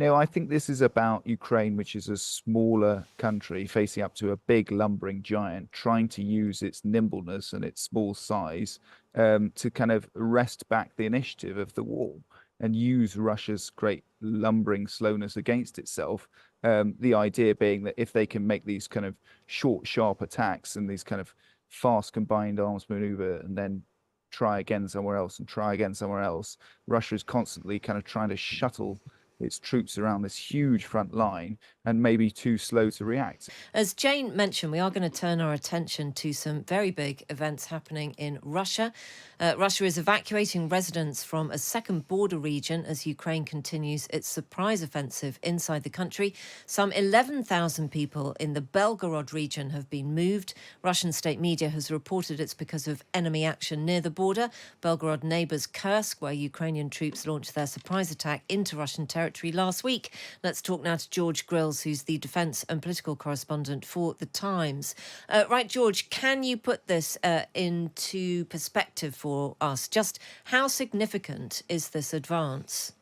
I think this is about Ukraine, which is a smaller country facing up to a big lumbering giant, trying to use its nimbleness and its small size to kind of wrest back the initiative of the war and use Russia's great lumbering slowness against itself. The idea being that if they can make these kind of short, sharp attacks and these kind of fast combined arms maneuver and then try again somewhere else and try again somewhere else, Russia is constantly kind of trying to shuttle its troops around this huge front line and maybe too slow to react. As Jane mentioned, we are going to turn our attention to some very big events happening in Russia. Russia is evacuating residents from a second border region as Ukraine continues its surprise offensive inside the country. Some 11,000 people in the Belgorod region have been moved. Russian state media has reported it's because of enemy action near the border. Belgorod neighbours Kursk, where Ukrainian troops launched their surprise attack into Russian territory last week. Let's talk now to George Grylls, who's the defence and political correspondent for The Times. Right, George, can you put this into perspective for us? Just how significant is this advance?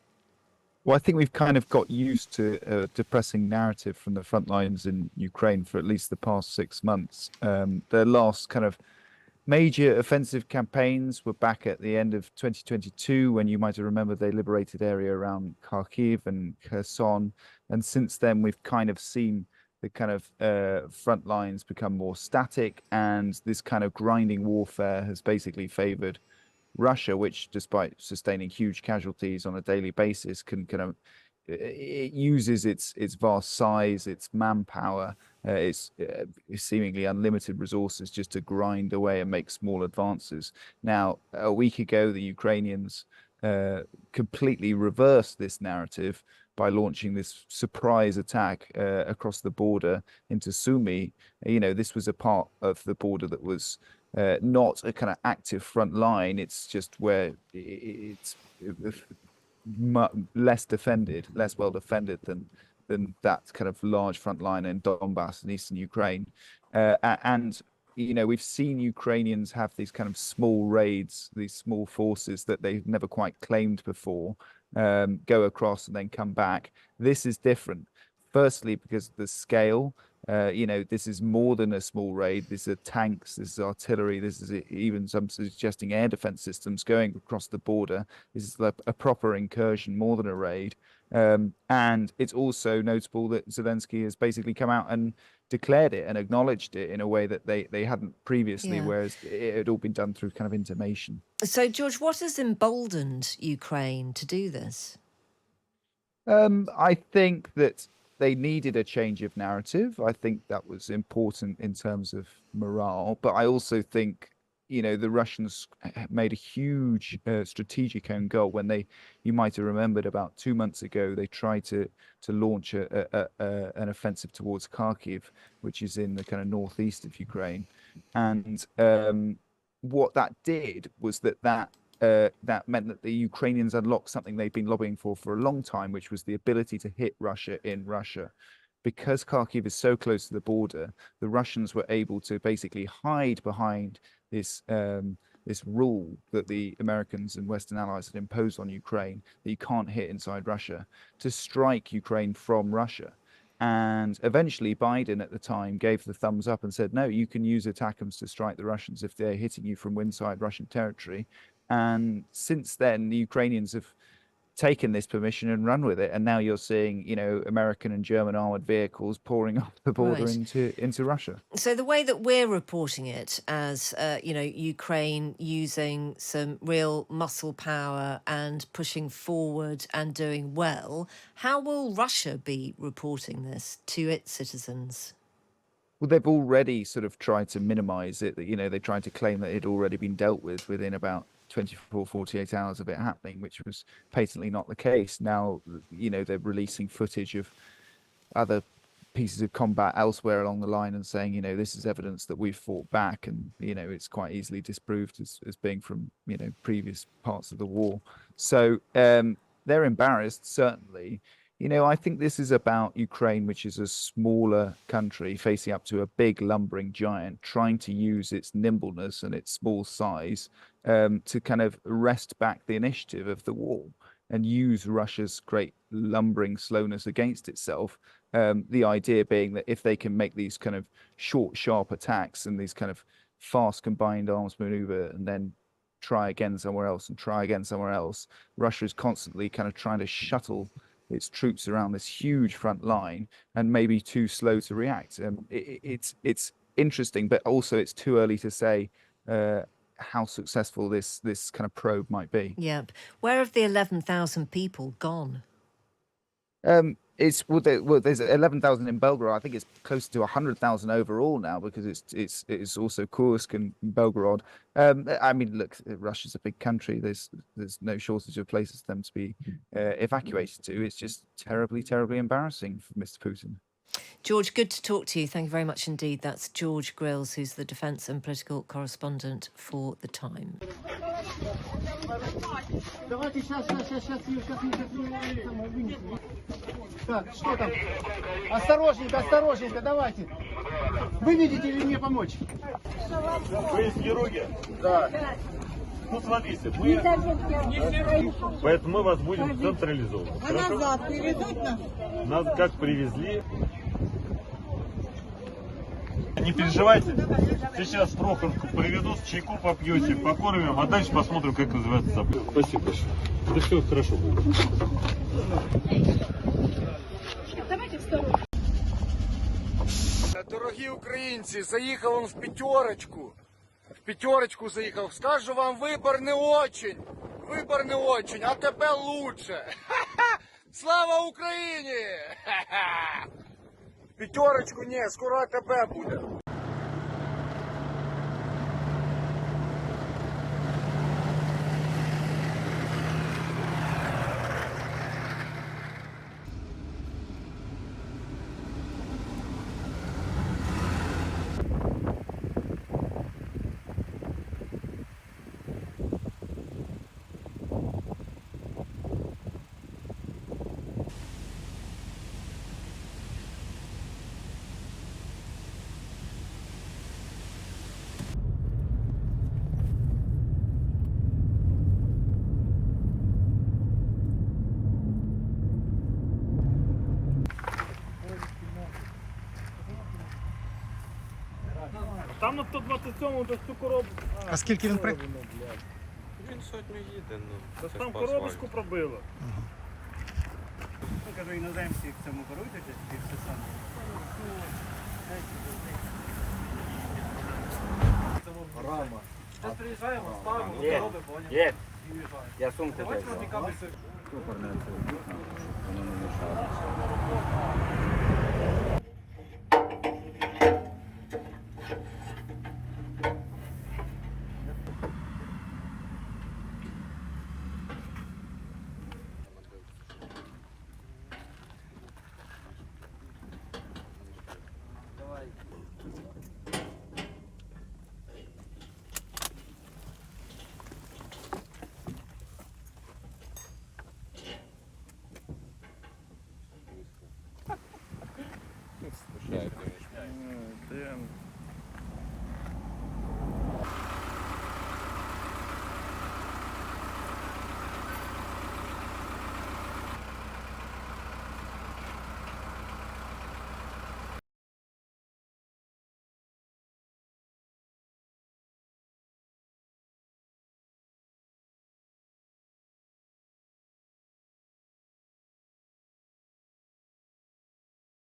Well, I think we've kind of got used to a depressing narrative from the front lines in Ukraine for at least the past 6 months. The last kind of major offensive campaigns were back at the end of 2022, when you might have remembered they liberated area around Kharkiv and Kherson. And since then, we've kind of seen the kind of front lines become more static, and this kind of grinding warfare has basically favored Russia, which, despite sustaining huge casualties on a daily basis, can kind of it uses its vast size, its manpower, its seemingly unlimited resources just to grind away and make small advances. Now, a week ago, the Ukrainians completely reversed this narrative by launching this surprise attack across the border into Sumy. This was a part of the border that was not a kind of active front line. It's just where it's less defended, less well defended than that kind of large front line in Donbass and eastern Ukraine. And we've seen Ukrainians have these kind of small raids, these small forces that they've never quite claimed before, go across and then come back. This is different. Firstly, because the scale, this is more than a small raid. These are tanks, this is artillery, this is even some suggesting air defense systems going across the border. This is a proper incursion, more than a raid. And it's also notable that Zelensky has basically come out and declared it and acknowledged it in a way that they hadn't previously, Yeah. whereas it had all been done through kind of intimation. So, George, what has emboldened Ukraine to do this? I think that they needed a change of narrative. I think that was important in terms of morale. But I also think, the Russians made a huge strategic own goal when you might have remembered about 2 months ago, they tried to launch an offensive towards Kharkiv, which is in the kind of northeast of Ukraine. And what that did was that meant that the Ukrainians unlocked something they'd been lobbying for a long time, which was the ability to hit Russia in Russia. Because Kharkiv is so close to the border, the Russians were able to basically hide behind this rule that the Americans and Western allies had imposed on Ukraine, that you can't hit inside Russia, to strike Ukraine from Russia. And eventually, Biden at the time gave the thumbs up and said, no, you can use ATACMS to strike the Russians if they're hitting you from inside Russian territory. And since then, the Ukrainians have taken this permission and run with it. And now you're seeing, American and German armored vehicles pouring off the border Right. into Russia. So the way that we're reporting it as, Ukraine using some real muscle power and pushing forward and doing well, how will Russia be reporting this to its citizens? Well, they've already sort of tried to minimize it. They tried to claim that it had already been dealt with within about 24, 48 hours of it happening, which was patently not the case. Now, they're releasing footage of other pieces of combat elsewhere along the line and saying, this is evidence that we've fought back. And, it's quite easily disproved as being from, previous parts of the war. So they're embarrassed, certainly. I think this is about Ukraine, which is a smaller country facing up to a big lumbering giant, trying to use its nimbleness and its small size to kind of wrest back the initiative of the war. and use Russia's great lumbering slowness against itself. The idea being that if they can make these kind of short, sharp attacks and these kind of fast combined arms maneuver and then try again somewhere else and try again somewhere else, Russia is constantly kind of trying to shuttle its troops around this huge front line and maybe too slow to react. It's interesting, but also it's too early to say how successful this kind of probe might be. Yep. Where have the 11,000 people gone? There's 11,000 in Belgorod. I think it's closer to 100,000 overall now because it's also Kursk and Belgorod. I mean, look, Russia's a big country. There's no shortage of places for them to be evacuated to. It's just terribly, terribly embarrassing for Mr. Putin. George, good to talk to you. Thank you very much indeed. That's George Grylls, who's the defence and political correspondent for The Times. Так, что там? Осторожненько, осторожненько, давайте. Вы видите или мне помочь? Вы из Героги? Да. Ну, смотрите, поэтому мы вас будем централизовывать. А назад привезут нас? Нас как привезли. Не переживайте, сейчас Прохоровку приведут, чайку попьете, покормим, а дальше посмотрим, как называется событие. Спасибо большое. Да все хорошо будет. Дорогі українці, заїхав он в п'ятерочку. В п'ятерочку заїхав. Скажу вам, вибор не очень. Вибор не очень, а тебе лучше. Слава Україні! П'ятерочку ні, скоро тебе буде. Там на 127-му до цю коробку. А скільки він при... Він сотню їде, ну. це Там по коробочку асфальту. пробило. Кажу, іноземці в цьому керуєте, чи все саме? Рама. Зараз приїжджаємо, ставимо, Є. робимо, поняв? Є, І виїжджаємо. я сумку Давайте взяв. розмікати.